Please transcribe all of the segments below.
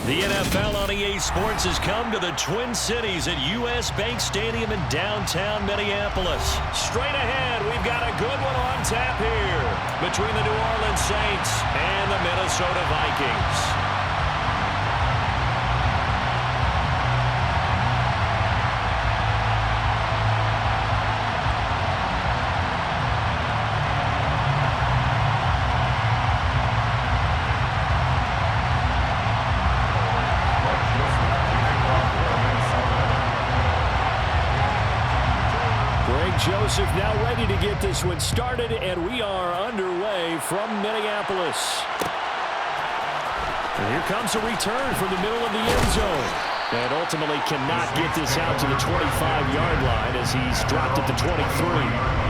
The NFL on EA Sports has come to the Twin Cities at U.S. Bank Stadium in downtown Minneapolis. Straight ahead, we've got a good one on tap here between the New Orleans Saints and the Minnesota Vikings. Joseph now ready to get this one started, and we are underway from Minneapolis. And here comes a return from the middle of the end zone. And ultimately cannot get this out to the 25-yard line as he's dropped at the 23.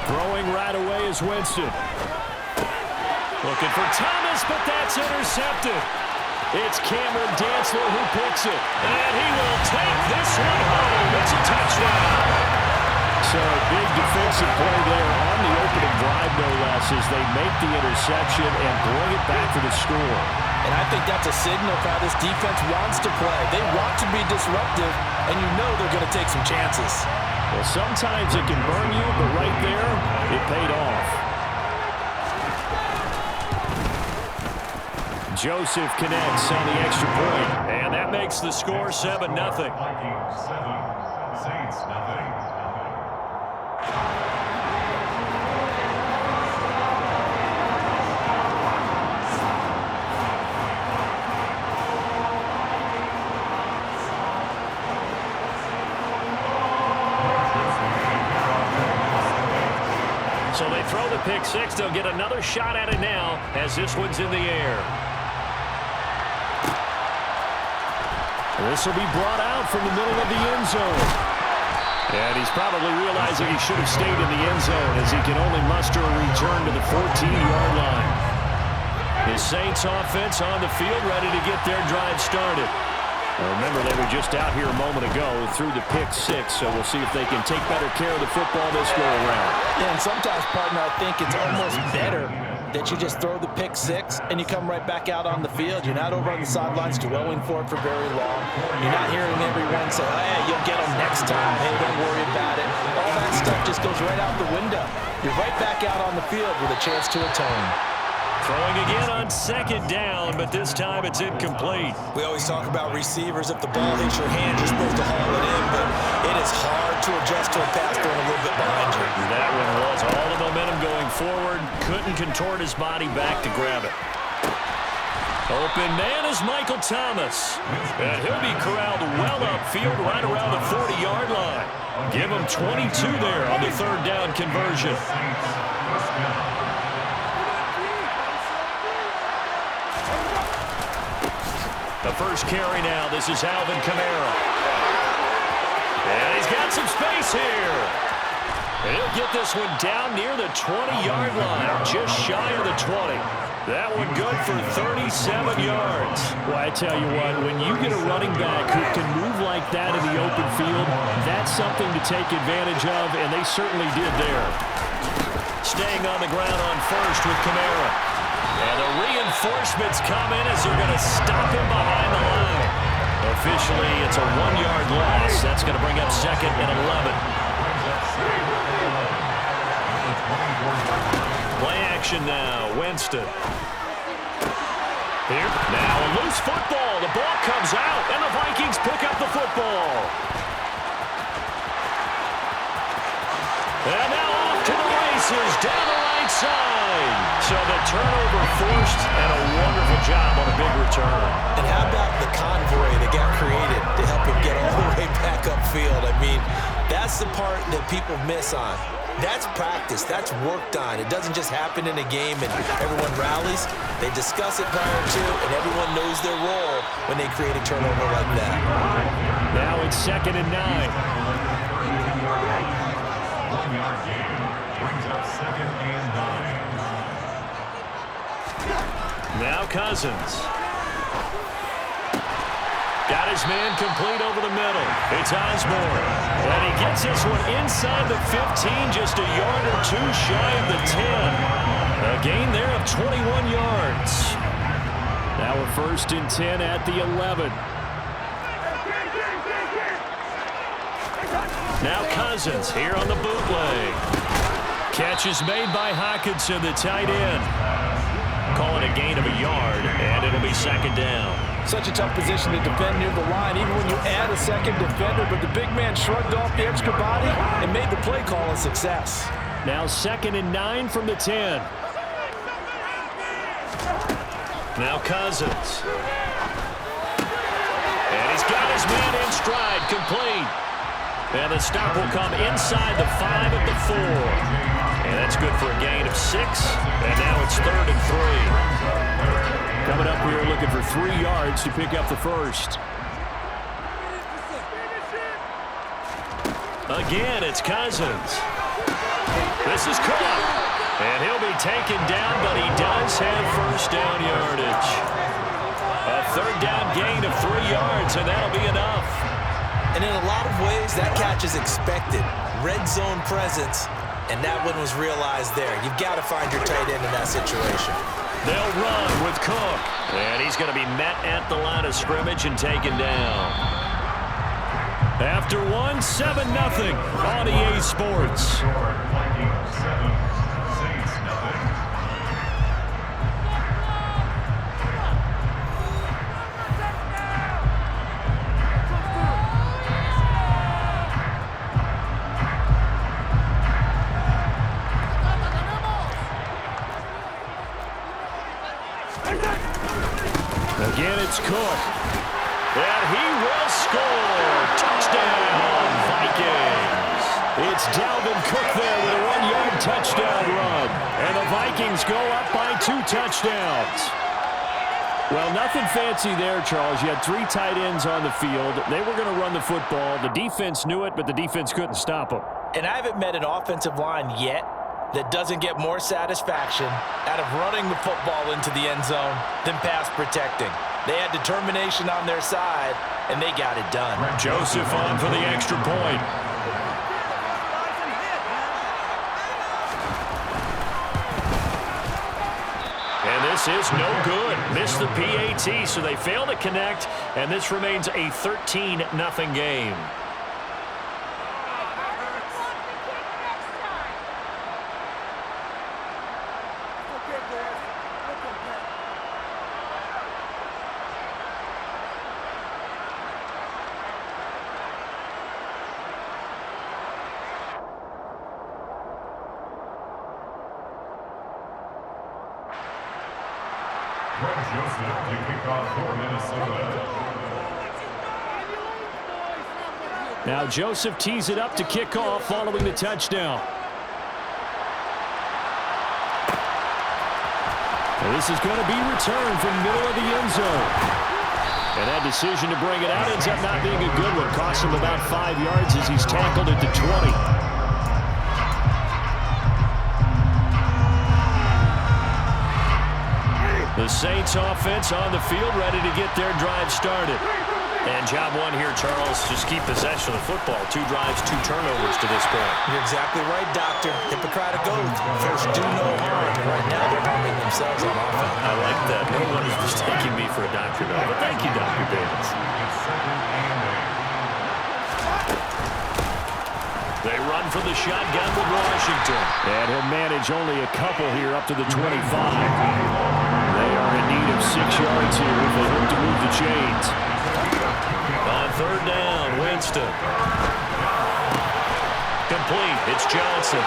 Throwing right away is Winston. Looking for Thomas, but that's intercepted. It's Cameron Dantzler who picks it. And he will take this one home. It's a touchdown. So a big defensive play there on the opening drive, no less, as they make the interception and bring it back to the score. And I think that's a signal of how this defense wants to play. They want to be disruptive, and you know they're going to take some chances. Well, sometimes it can burn you, but right there, it paid off. Joseph connects on the extra point, and that makes the score 7-0. Vikings 7, Saints 0. So they throw the pick six. They'll get another shot at it now as this one's in the air. This will be brought out from the middle of the end zone. And he's probably realizing he should have stayed in the end zone as he can only muster a return to the 14-yard line. The Saints offense on the field ready to get their drive started. Well, remember, they were just out here a moment ago through the pick six, so we'll see if they can take better care of the football this go around. Yeah, and sometimes, partner, I think it's almost better that you just throw the pick six and you come right back out on the field. You're not over on the sidelines dwelling for it for very long. You're not hearing everyone say, oh, yeah, you'll get them next time. Hey, don't worry about it. All that stuff just goes right out the window. You're right back out on the field with a chance to atone. Throwing again on second down, but this time it's incomplete. We always talk about receivers. If the ball hits your hand, you're supposed to haul it in, but it is hard to adjust to a pass throwing a little bit behind you. That one was all the momentum going forward. Couldn't contort his body back to grab it. Open man is Michael Thomas. And he'll be corralled well upfield right around the 40-yard line. Give him 22 there on the third down conversion. The first carry now. This is Alvin Kamara. And he's got some space here. And he'll get this one down near the 20-yard line, just shy of the 20. That one good for 37 yards. Well, I tell you what, when you get a running back who can move like that in the open field, that's something to take advantage of, and they certainly did there. Staying on the ground on first with Kamara. And the reinforcements come in as they're going to stop him behind the line. Officially, it's a 1-yard loss. That's going to bring up second and 11. Play action now. Winston. Here. Now a loose football. The ball comes out, and the Vikings pick up the football. And now off to the races down the right side. So the turnover forced, and a wonderful job on a big return. And how about the convoy that got created to help him get all the way back upfield? I mean, that's the part that people miss on. That's practice. That's worked on. It doesn't just happen in a game and everyone rallies. They discuss it prior to, and everyone knows their role when they create a turnover like that. Now it's 2nd and 9. 7-yard gain. Brings up 2nd and 9. Now Cousins. Got his man complete over the middle. It's Osborne. And he gets this one inside the 15, just a yard or two shy of the 10. A gain there of 21 yards. Now a 1st and 10 at the 11. Now Cousins here on the bootleg. Catch is made by Hockenson, the tight end. Calling a gain of a yard, and it'll be 2nd down. Such a tough position to defend near the line, even when you add a second defender, but the big man shrugged off the extra body and made the play call a success. Now 2nd and 9 from the 10. Now Cousins. And he's got his man in stride, complete. And the stop will come inside the 5 at the 4. And that's good for a gain of 6. And now it's 3rd and 3. Coming up, we are looking for 3 yards to pick up the 1st. Again, it's Cousins. This is caught. And he'll be taken down, but he does have 1st down yardage. A 3rd down gain of 3 yards, and that'll be enough. And in a lot of ways, that catch is expected. Red zone presence, and that one was realized there. You've got to find your tight end in that situation. They'll run with Cook. And he's going to be met at the line of scrimmage and taken down. After 1, 7-0 on EA Sports. Vikings 7, Saints nothing. Again, it's Cook. And he will score. Touchdown, Vikings. It's Dalvin Cook there with a 1-yard touchdown run. And the Vikings go up by 2 touchdowns. Well, nothing fancy there, Charles. You had 3 tight ends on the field. They were going to run the football. The defense knew it, but the defense couldn't stop them. And I haven't met an offensive line yet that doesn't get more satisfaction out of running the football into the end zone than pass protecting. They had determination on their side, and they got it done. Joseph on for the extra point. And this is no good. Missed the PAT, so they fail to connect, and this remains a 13-0 game. Joseph to kick off for Minnesota. Now Joseph tees it up to kick off following the touchdown. And this is going to be returned from middle of the end zone. And that decision to bring it out ends up not being a good one. Costs him about 5 yards as he's tackled at the 20. The Saints offense on the field, ready to get their drive started. And job one here, Charles, just keep possession of the football. 2 drives, 2 turnovers to this point. You're exactly right, Doctor. Hippocratic oath. First, do no harm. Right now, they're harming themselves on offense. I like that. No one is mistaking me for a doctor, though. But thank you, Dr. Davis. They run from the shotgun with Washington. And he'll manage only a couple here up to the 25. They are in need of 6 yards here if they hope to move the chains. On 3rd down, Winston. Complete. It's Johnson.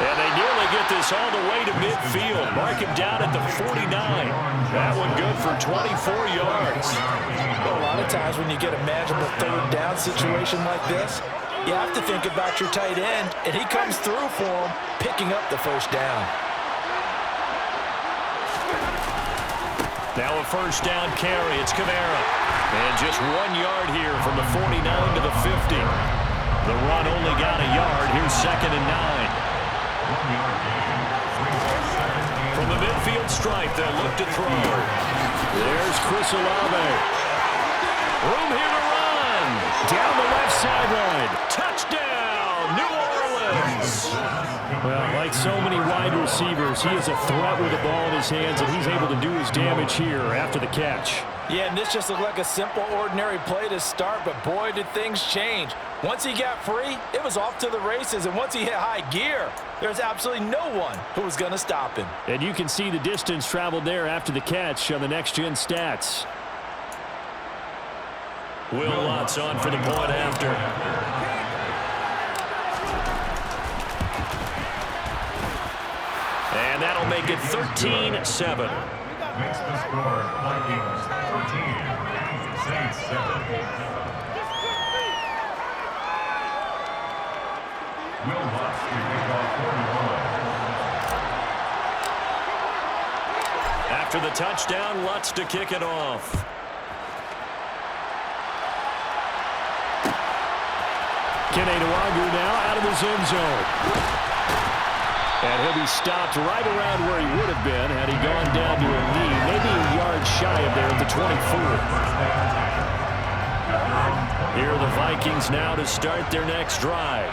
And they nearly get this all the way to midfield. Mark him down at the 49. That one good for 24 yards. Well, a lot of times when you get a manageable 3rd down situation like this, you have to think about your tight end, and he comes through for him, picking up the 1st down. Now a 1st down carry. It's Kamara. And just 1 yard here from the 49 to the 50. The run only got a yard. Here's 2nd and 9. 1 yard gain. Brings up 2nd and From the midfield stripe, they'll look to throw. There's Chris Olave. Room here to run. Down the left sideline. Touchdown, New Orleans. Well, like so many wide receivers, he is a threat with the ball in his hands, and he's able to do his damage here after the catch. Yeah, and this just looked like a simple, ordinary play to start, but boy, did things change. Once he got free, it was off to the races, and once he hit high gear, there's absolutely no one who was going to stop him. And you can see the distance traveled there after the catch on the next-gen stats. Will Lutz on for the point after. And that'll make it 13-7. makes the score Vikings 13, Saints 7. Will Lutz to kick off 41. After the touchdown, Lutz to kick it off. Keneduagu now out of his end zone. And he'll be stopped right around where he would have been had he gone down to a knee, maybe a yard shy of there at the 24. Here are the Vikings now to start their next drive.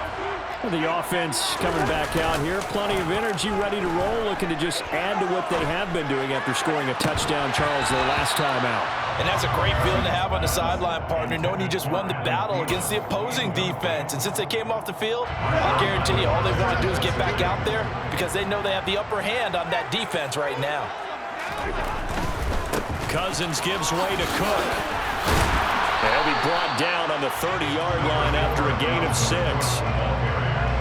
The offense coming back out here, plenty of energy, ready to roll, looking to just add to what they have been doing after scoring a touchdown, Charles, their last time out. And that's a great feeling to have on the sideline, partner, knowing you just won the battle against the opposing defense. And since they came off the field, I guarantee you all they want to do is get back out there because they know they have the upper hand on that defense right now. Cousins gives way to Cook. And he'll be brought down on the 30-yard line after a gain of 6.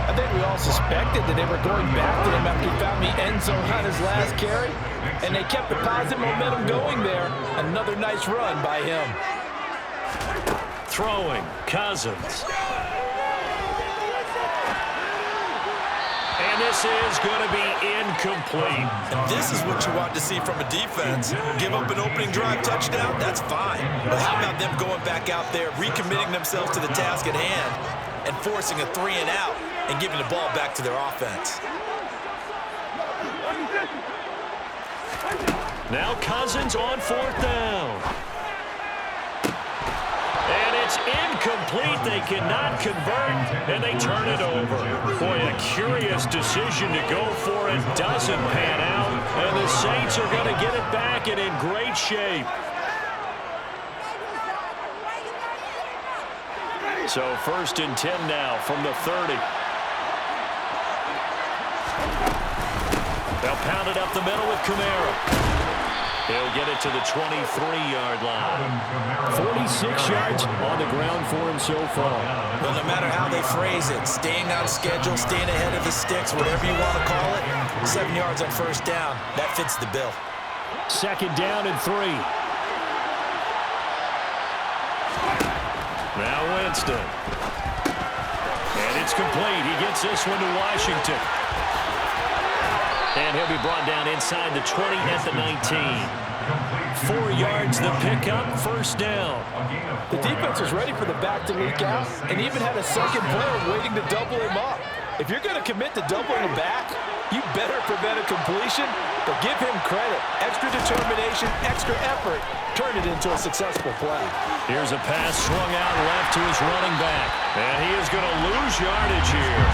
I think we all suspected that they were going back to him after he found the end zone on his last carry, and they kept the positive momentum going there. Another nice run by him. Throwing, Cousins. And this is going to be incomplete. And this is what you want to see from a defense. Give up an opening drive touchdown, that's fine. But how about them going back out there, recommitting themselves to the task at hand, and forcing a 3 and out, and giving the ball back to their offense. Now Cousins on 4th down. And it's incomplete. They cannot convert, and they turn it over. Boy, a curious decision to go for it. Doesn't pan out, and the Saints are going to get it back and in great shape. So 1st and 10 now from the 30. They'll pound it up the middle with Kamara. He'll get it to the 23-yard line. 46 yards on the ground for him so far. Well, no matter how they phrase it, staying on schedule, staying ahead of the sticks, whatever you want to call it, 7 yards on 1st down, that fits the bill. 2nd down and 3. Now Winston. And it's complete. He gets this one to Washington. And he'll be brought down inside the 20 at the 19. 4 yards the pickup, 1st down. The defense was ready for the back to leak out and even had a second player waiting to double him up. If you're going to commit to doubling a back, you better prevent a completion, but give him credit. Extra determination, extra effort, turn it into a successful play. Here's a pass swung out left to his running back. And he is going to lose yardage here.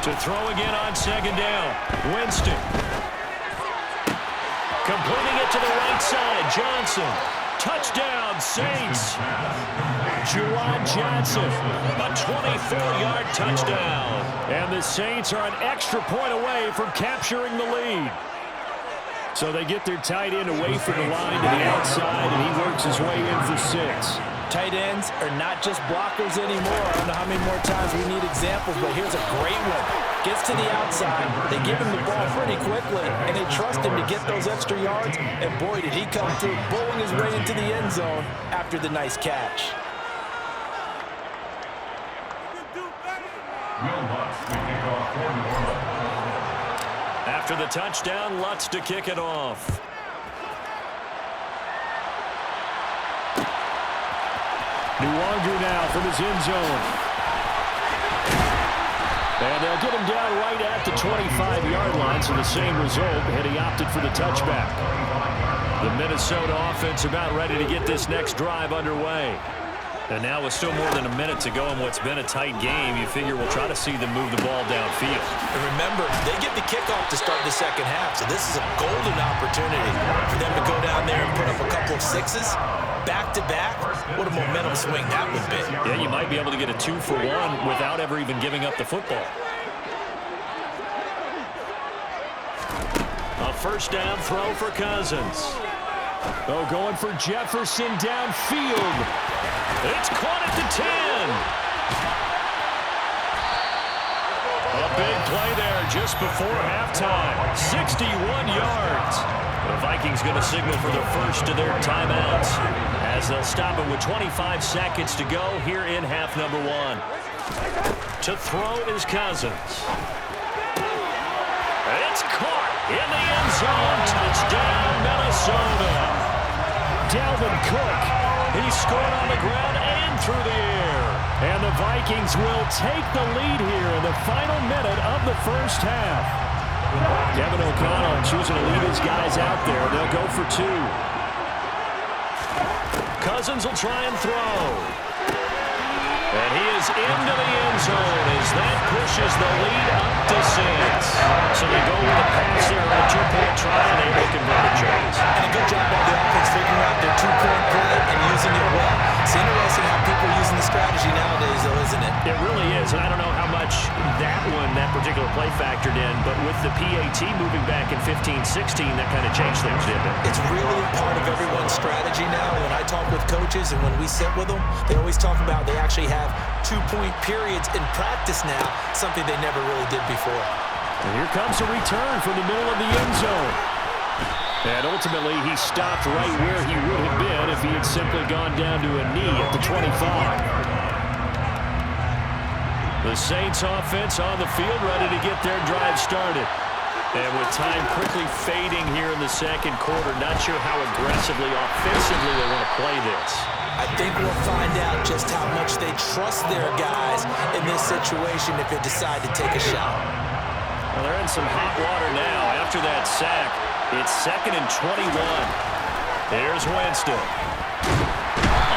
To throw again on 2nd down. Winston. Completing it to the right side. Johnson. Touchdown, Saints. Juwan Johnson. A 24-yard touchdown. And the Saints are an extra point away from capturing the lead. So they get their tight end away from the line to the outside, and he works his way in for 6. Tight ends are not just blockers anymore. I don't know how many more times we need examples, but here's a great one. Gets to the outside, they give him the ball pretty quickly, and they trust him to get those extra yards, and boy, did he come through, bowling his way into the end zone after the nice catch. Will Lutz to kick off 41. After the touchdown, Lutz to kick it off. Nuwanger now from his end zone. And they'll get him down right at the 25-yard line, so the same result, and he opted for the touchback. The Minnesota offense about ready to get this next drive underway. And now with still more than a minute to go in what's been a tight game, you figure we'll try to see them move the ball downfield. And remember, they get the kickoff to start the second half, so this is a golden opportunity for them to go down there and put up a couple of sixes. Back-to-back, what a momentum swing that would be. Yeah, you might be able to get a 2-for-1 without ever even giving up the football. A first down throw for Cousins. Oh, going for Jefferson downfield. It's caught at the 10. A big play there just before halftime. 61 yards. The Vikings going to signal for the first of their timeouts as they'll stop it with 25 seconds to go here in half number 1. To throw is Cousins. It's caught in the end zone. Touchdown, Minnesota. Dalvin Cook. He scored on the ground and through the air. And the Vikings will take the lead here in the final minute of the first half. Kevin O'Connell choosing to leave his guys out there. They'll go for 2. Cousins will try and throw. And he is into the end zone as that pushes the lead up to 6. So they go with a pass there on a 2-point try, and they will convert it, Jones. And a good job by the offense figuring out their 2-point play and using it well. It's interesting how people are using the strategy nowadays, though, isn't it? It really is, and I don't know how much that particular play factored in, but with the PAT moving back in 15-16, that kind of changed things, didn't it? It's really a part of everyone's strategy now. When I talk with coaches and when we sit with them, they always talk about they actually have 2-point periods in practice now, something they never really did before. And here comes a return from the middle of the end zone. And ultimately, he stopped right where he would have been if he had simply gone down to a knee at the 25. The Saints offense on the field ready to get their drive started. And with time quickly fading here in the second quarter, not sure how aggressively, offensively they want to play this. I think we'll find out just how much they trust their guys in this situation if they decide to take a shot. Well, they're in some hot water now. After that sack, it's 2nd and 21. Here's Winston.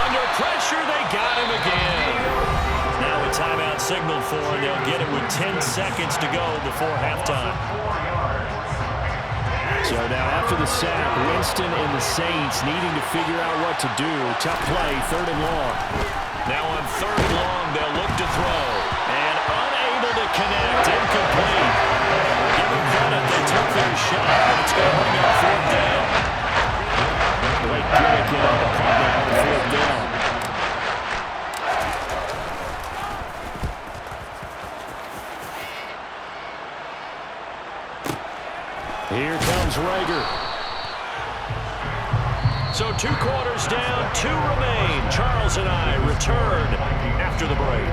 Under pressure, they got him again. Now a timeout signaled for, and they'll get it with 10 seconds to go before halftime. So now after the sack, Winston and the Saints needing to figure out what to do. Tough play, 3rd and long. Now on 3rd and long, they'll look to throw. And unable to connect, incomplete. Give them credit, they took their shot, but it's going to bring up 4th down. Blake Gillikin on the punt now on 4th down. Here comes Rager. So 2 quarters down, 2 remain. Charles and I return after the break.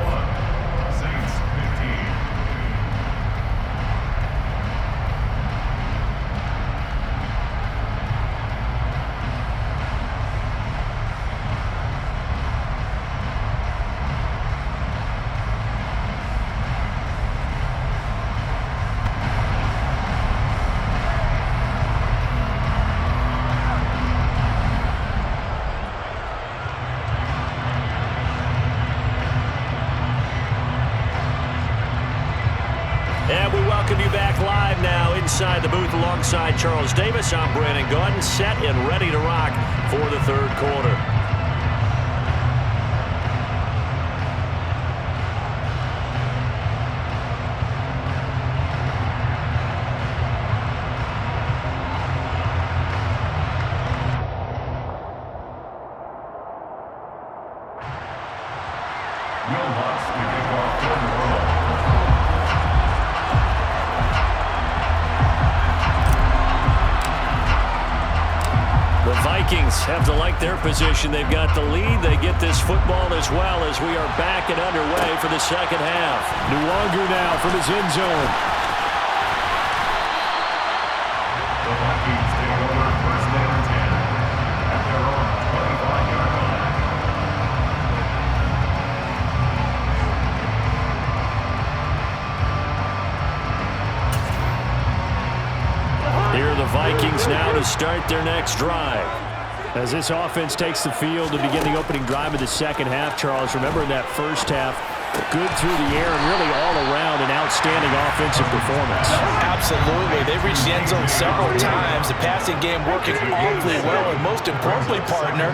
And we welcome you back live now inside the booth alongside Charles Davis. I'm Brandon Gaudin, set and ready to rock for the 3rd quarter. Vikings have to like their position. They've got the lead. They get this football as well as we are back and underway for the second half. Nuwanger now from his end zone. The Vikings take over 1st and 10 at their own 25-yard line. Cousins now to start their next drive. As this offense takes the field to begin the opening drive of the second half, Charles, remember in that first half, good through the air and really all around an outstanding offensive performance. Absolutely. They've reached the end zone several times. The passing game working awfully well, and most importantly, partner.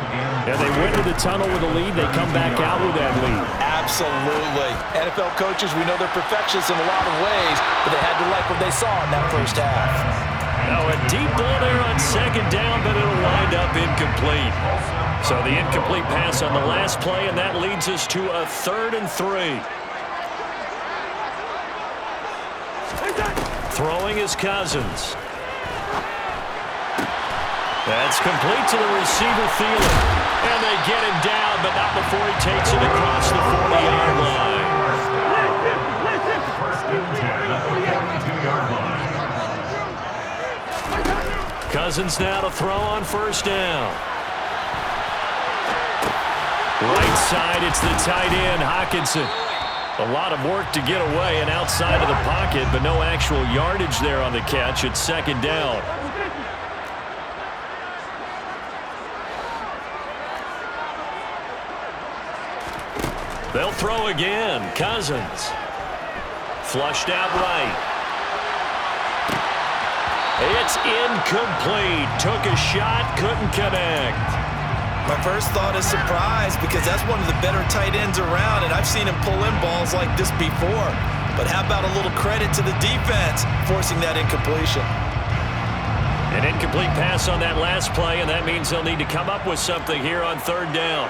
Yeah, they went to the tunnel with a lead. They come back out with that lead. Absolutely. NFL coaches, we know they're perfectionists in a lot of ways, but they had to like what they saw in that first half. Now a deep ball there on second down, but it'll wind up incomplete. So the incomplete pass on the last play, and that leads us to a 3rd and 3. Throwing is Cousins. That's complete to the receiver, Thielen. And they get him down, but not before he takes it across the 40-yard line. Cousins now to throw on first down. Right side, it's the tight end, Hockenson. A lot of work to get away and outside of the pocket, but no actual yardage there on the catch. It's second down. They'll throw again. Cousins. Flushed out right. It's incomplete. Took a shot, couldn't connect. My first thought is surprise, because that's one of the better tight ends around, and I've seen him pull in balls like this before. But how about a little credit to the defense forcing that incompletion? An incomplete pass on that last play, and that means they'll need to come up with something here on 3rd down.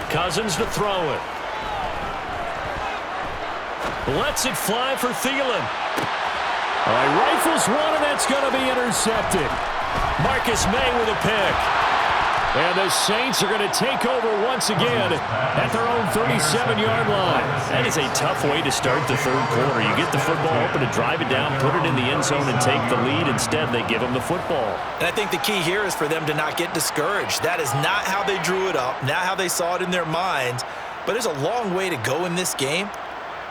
Cousins to throw it. Lets it fly for Thielen. All right, rifles one, and that's going to be intercepted. Marcus May with a pick. And the Saints are going to take over once again at their own 37-yard line. That is a tough way to start the 3rd quarter. You get the football open to drive it down, put it in the end zone, and take the lead. Instead, they give them the football. And I think the key here is for them to not get discouraged. That is not how they drew it up, not how they saw it in their minds. But there's a long way to go in this game.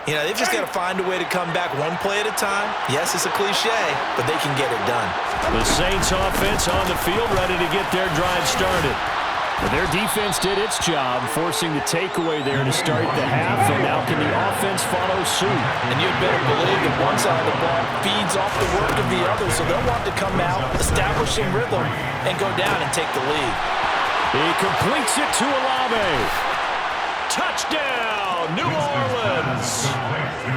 You know, they've just got to find a way to come back one play at a time. Yes, it's a cliche, but they can get it done. The Saints offense on the field, ready to get their drive started. But their defense did its job, forcing the takeaway there to start the half, and now can the offense follow suit? And you'd better believe that one side of the ball feeds off the work of the other, so they'll want to come out, establish some rhythm, and go down and take the lead. He completes it to Olave. Touchdown, New Orleans.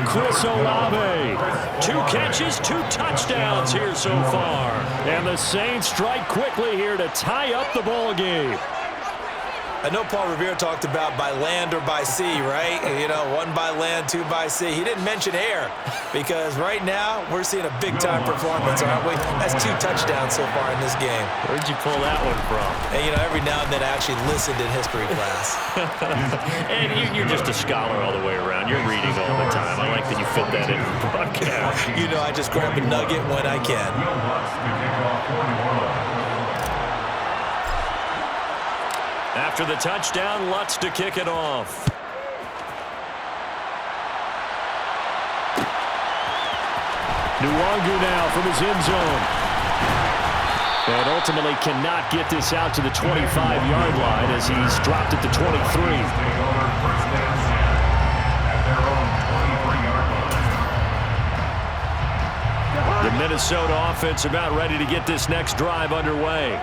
Chris Olave. 2 catches, 2 touchdowns here so far. And the Saints strike quickly here to tie up the ball game. I know Paul Revere talked about by land or by sea, right? You know, 1 by land, 2 by sea. He didn't mention air, because right now we're seeing a big-time performance, aren't we? That's 2 touchdowns so far in this game. Where'd you pull that one from? And, you know, every now and then I actually listened in history class. And you're just a scholar all the way around. You're reading all the time. I like that you fit that in the broadcast. You know, I just grab a nugget when I can. After the touchdown, Lutz to kick it off. Nwangu now from his end zone. And ultimately cannot get this out to the 25-yard line as he's dropped at the 23. The Minnesota offense about ready to get this next drive underway.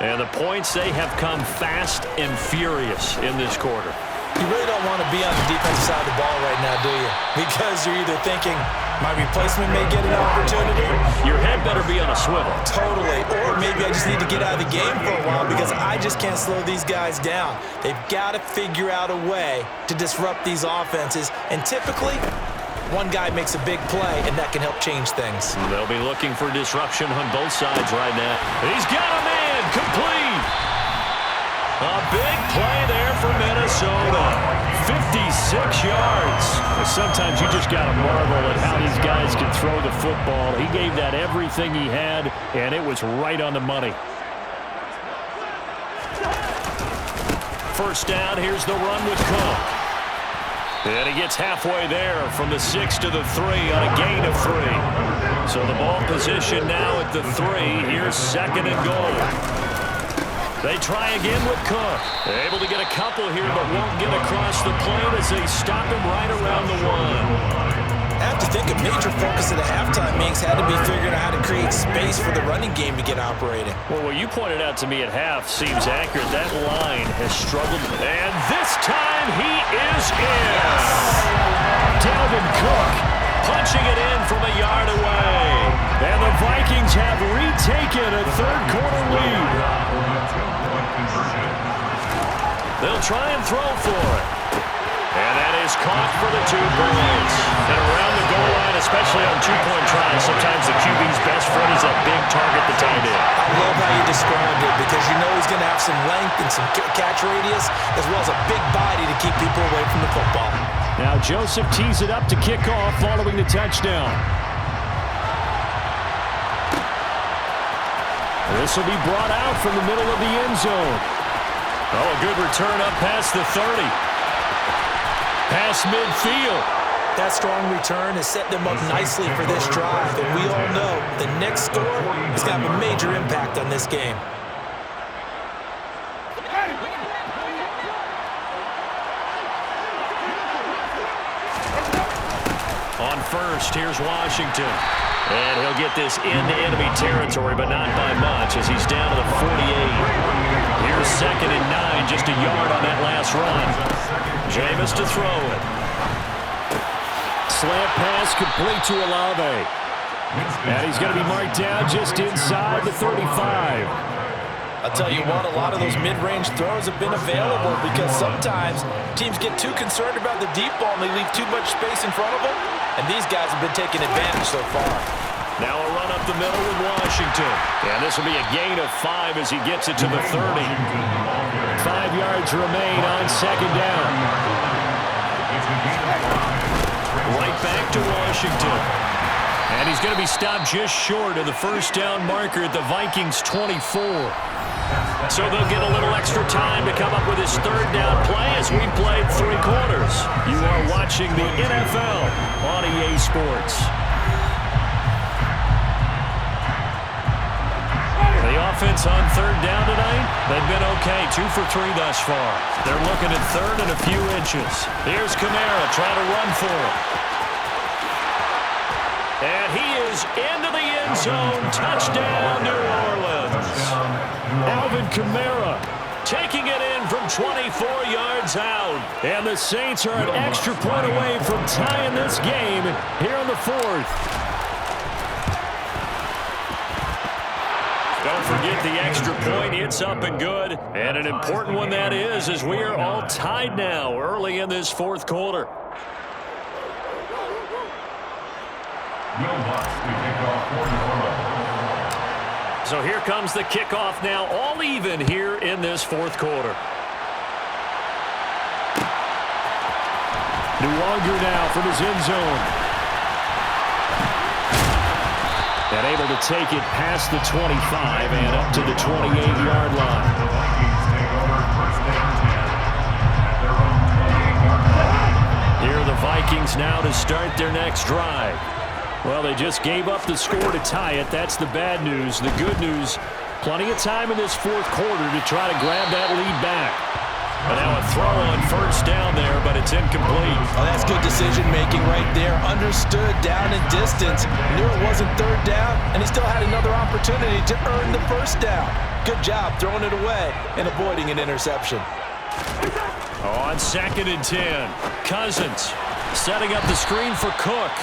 And the points, they have come fast and furious in this quarter. You really don't want to be on the defensive side of the ball right now, do you? Because you're either thinking, my replacement may get an opportunity. Your head better be on a swivel. Totally. Or maybe I just need to get out of the game for a while because I just can't slow these guys down. They've got to figure out a way to disrupt these offenses. And typically, one guy makes a big play, and that can help change things. They'll be looking for disruption on both sides right now. He's got a man, complete. A big play there for Minnesota. 56 yards. Sometimes you just got to marvel at how these guys can throw the football. He gave that everything he had, and it was right on the money. First down, here's the run with Cook. And he gets halfway there from the 6 to the 3 on a gain of 3. So the ball position now at the 3. Here's 2nd and goal. They try again with Cook. They're able to get a couple here, but won't get across the plane as they stop him right around the 1. I have to think a major focus of the halftime meetings had to be figuring out how to create space for the running game to get operating. Well, what you pointed out to me at half seems accurate. That line has struggled. And this time he is in. Dalvin Cook punching it in from a yard away. And the Vikings have retaken a third-quarter lead. They'll try and throw for it. And that is caught for the 2 points. And around the goal line, especially on 2-point tries, sometimes the QB's best friend is that big target, the tight end. I love how you described it because you know he's going to have some length and some catch radius as well as a big body to keep people away from the football. Now Joseph tees it up to kick off following the touchdown. This will be brought out from the middle of the end zone. Oh, a good return up past the 30. Past midfield. That strong return has set them up nicely for this drive, and we all know the next score is going to have a major impact on this game. On first, here's Washington. And he'll get this into enemy territory, but not by much as he's down to the 48. Here's 2nd and 9, just a yard on that last run. Jameis to throw it. Slant pass complete to Olave. And he's going to be marked down just inside the 35. I'll tell you what, a lot of those mid-range throws have been available because sometimes teams get too concerned about the deep ball and they leave too much space in front of them, and these guys have been taking advantage so far. Now a run up the middle with Washington. And this will be a gain of 5 as he gets it to the 30. 5 yards remain on 2nd down. Right back to Washington. And he's going to be stopped just short of the first down marker at the Vikings' 24. So they'll get a little extra time to come up with his 3rd down play as we played 3 quarters. You are watching the NFL on EA Sports. The offense on 3rd down tonight, they've been okay. 2 for 3 thus far. They're looking at 3rd and a few inches. Here's Kamara trying to run for it. And he is into the end zone. Touchdown, New Orleans. Alvin Kamara taking it in from 24 yards out. And the Saints are an extra point away from tying this game here in the 4th. Don't forget the extra point. It's up and good. And an important one that is, as we are all tied now early in this 4th quarter. So here comes the kickoff now, all even here in this 4th quarter. Nuwanger now from his end zone. And able to take it past the 25 and up to the 28-yard line. Here are the Vikings now to start their next drive. Well, they just gave up the score to tie it. That's the bad news. The good news, plenty of time in this 4th quarter to try to grab that lead back. And now a throw on first down there, but it's incomplete. Oh, that's good decision-making right there. Understood down and distance. Knew it wasn't 3rd down, and he still had another opportunity to earn the 1st down. Good job throwing it away and avoiding an interception. On 2nd and 10, Cousins setting up the screen for Cook.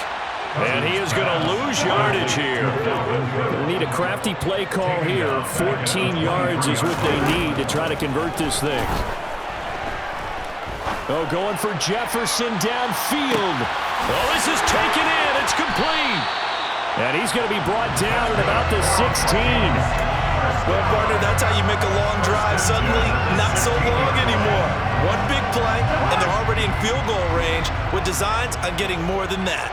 And he is going to lose yardage here. They need a crafty play call here. 14 yards is what they need to try to convert this thing. Oh, going for Jefferson downfield. Oh, this is taken in. It's complete. And he's going to be brought down at about the 16. Well, partner, that's how you make a long drive suddenly not so long anymore. One big play, and they're already in field goal range with designs on getting more than that.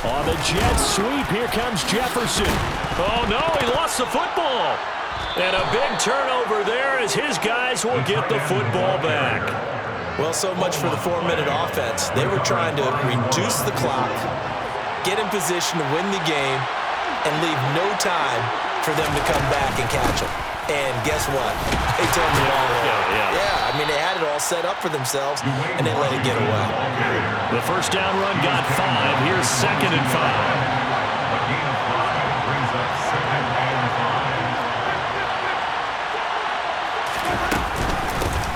On the jet sweep, here comes Jefferson. Oh, no, he lost the football. And a big turnover there as his guys will get the football back. Well, so much for the 4-minute offense. They were trying to reduce the clock, get in position to win the game, and leave no time for them to come back and catch them. And guess what? They turned the ball over. Yeah, I mean, they had it all set up for themselves, and they let it get away. The first down run got 5. Here's 2nd and 5.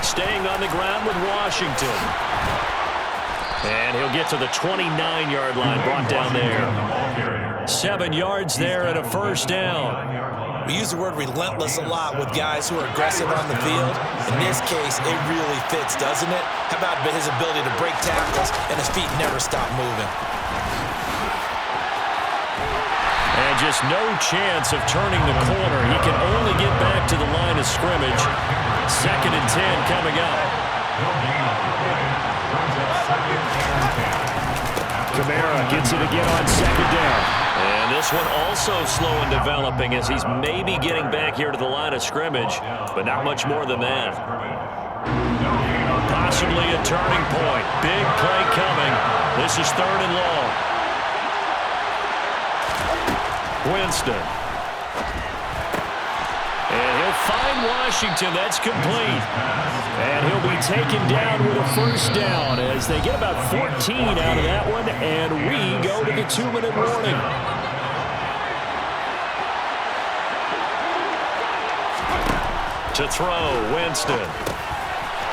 Staying on the ground with Washington. And he'll get to the 29-yard line, brought down there. 7 yards there and a first down. We use the word relentless a lot with guys who are aggressive on the field. In this case, it really fits, doesn't it? How about his ability to break tackles and his feet never stop moving? And just no chance of turning the corner. He can only get back to the line of scrimmage. 2nd and 10 coming up. Kamara gets it again on 2nd down. And this one also slow in developing as he's maybe getting back here to the line of scrimmage, but not much more than that. Possibly a turning point. Big play coming. This is 3rd and long. Winston. And he'll find Washington. That's complete. And he'll be taken down with a first down as they get about 14 out of that one, and we go to the 2-minute warning. To throw, Winston.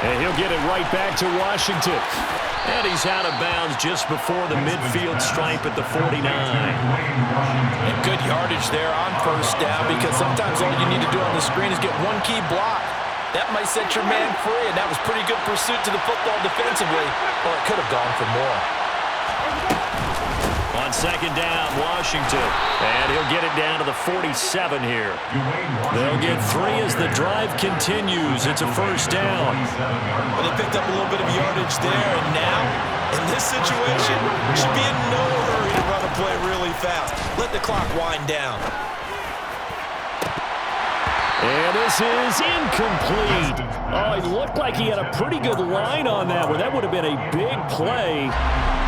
And he'll get it right back to Washington. And he's out of bounds just before the midfield stripe at the 49. And good yardage there on first down, because sometimes all you need to do on the screen is get one key block. That might set your man free, and that was pretty good pursuit to the football defensively, or it could have gone for more. On 2nd down, Washington. And he'll get it down to the 47 here. They'll get 3 as the drive continues. It's a first down. But they picked up a little bit of yardage there, and now, in this situation, you should be in no hurry to run a play really fast. Let the clock wind down. And this is incomplete. Oh, it looked like he had a pretty good line on that one. That would have been a big play,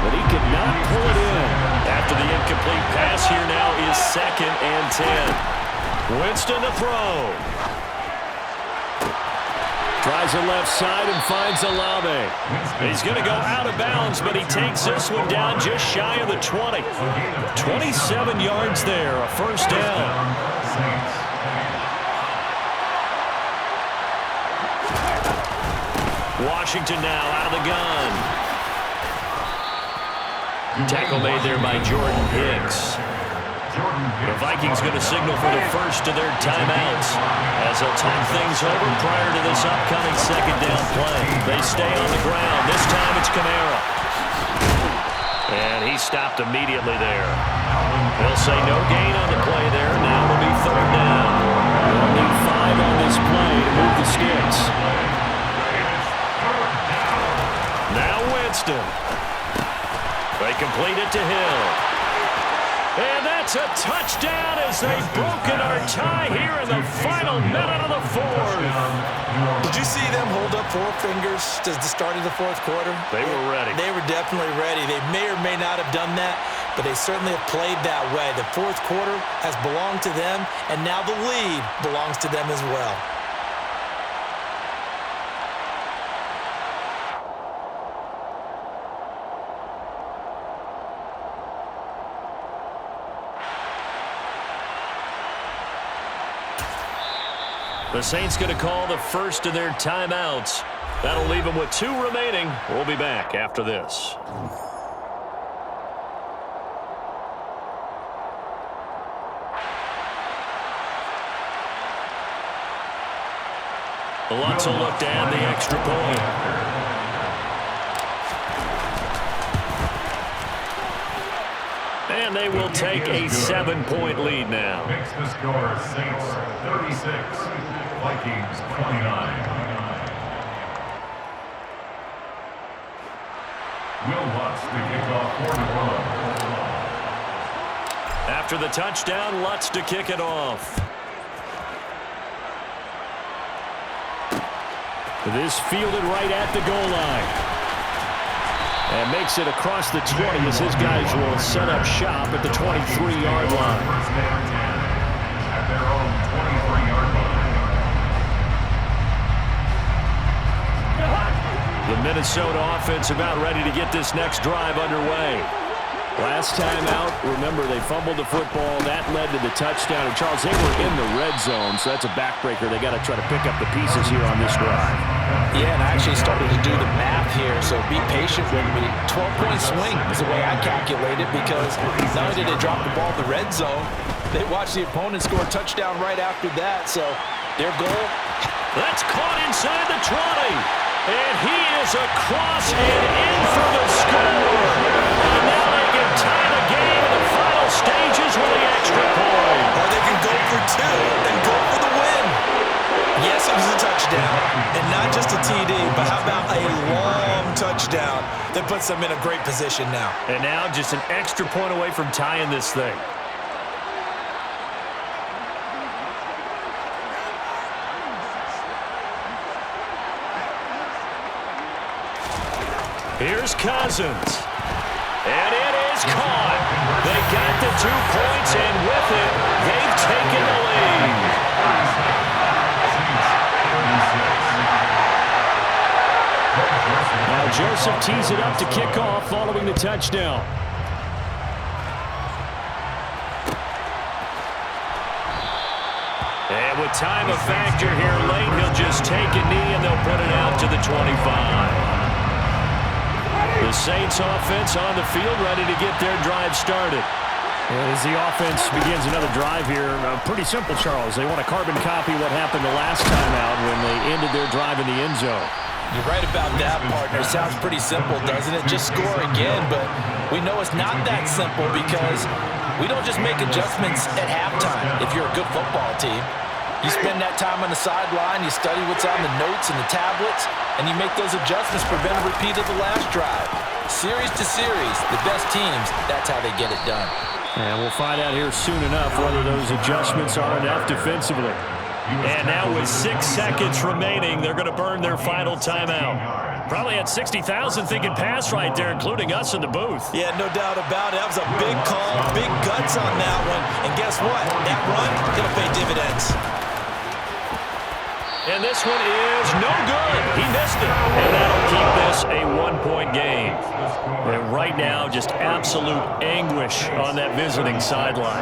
but he could not pull it in. After the incomplete pass, here now is 2nd and 10. Winston to throw. Tries the left side and finds Olave. He's going to go out of bounds, but he takes this one down just shy of the 20. 27 yards there, a first down. Washington now out of the gun. Tackle made there by Jordan Hicks. The Vikings going to signal for the first of their timeouts as they'll talk things over prior to this upcoming 2nd down play. They stay on the ground. This time it's Kamara. And he stopped immediately there. They'll say no gain on the play there. Now it'll be 3rd down. They'll need 5 on this play to move the sticks. Now Winston. They complete it to Hill. And that's a touchdown as they've broken our tie here in the final minute of the 4th. Did you see them hold up 4 fingers to the start of the 4th quarter? They were ready. They were definitely ready. They may or may not have done that, but they certainly have played that way. The 4th quarter has belonged to them, and now the lead belongs to them as well. The Saints going to call the first of their timeouts. That'll leave them with 2 remaining. We'll be back after this. Lutz will look to add the extra point. And they will take a 7-point lead now. Makes the score Saints 36, Vikings 29. Will Lutz to kick off 4th quarter. After the touchdown, Lutz to kick it off. This fielded right at the goal line. And makes it across the 20 as his guys will set up shop at the 23-yard line. First down and 10 at their own 23-yard line. The Minnesota offense about ready to get this next drive underway. Last time out, remember, they fumbled the football. That led to the touchdown. And, Charles, they were in the red zone, so that's a backbreaker. They got to try to pick up the pieces here on this drive. Yeah, and I actually started to do the math here, so be patient with me. 12-point swing is the way I calculate it, because not only did they drop the ball in the red zone, they watched the opponent score a touchdown right after that. So their goal. That's caught inside the 20. And he is across and in for the score. And now they can tie the game in the final stages with the extra point. Or they can go for two and go for the win. Yes, it was a touchdown. And not just a TD, but how about a long touchdown that puts them in a great position now. And now just an extra point away from tying this thing. Here's Cousins. And it is caught. They got the 2 points, and with it, they've taken the lead. Now Joseph tees it up to kick off following the touchdown. And with time a factor here late, he'll just take a knee, and they'll put it out to the 25. The Saints offense on the field ready to get their drive started. As the offense begins another drive here, pretty simple, Charles. They want to carbon copy what happened the last time out when they ended their drive in the end zone. You're right about that, partner. Sounds pretty simple, doesn't it? Just score again, but we know it's not that simple because we don't just make adjustments at halftime if you're a good football team. You spend that time on the sideline, you study what's on the notes and the tablets, and you make those adjustments, prevent a repeat of the last drive. Series to series, the best teams, that's how they get it done. And we'll find out here soon enough whether those adjustments are enough defensively. And now with 6 seconds remaining, they're going to burn their final timeout. Probably had 60,000 thinking pass right there, including us in the booth. Yeah, no doubt about it. That was a big call, big guts on that one. And guess what? That run, going to pay dividends. And this one is no good. He missed it. And that'll keep this a 1-point game. And right now, just absolute anguish on that visiting sideline.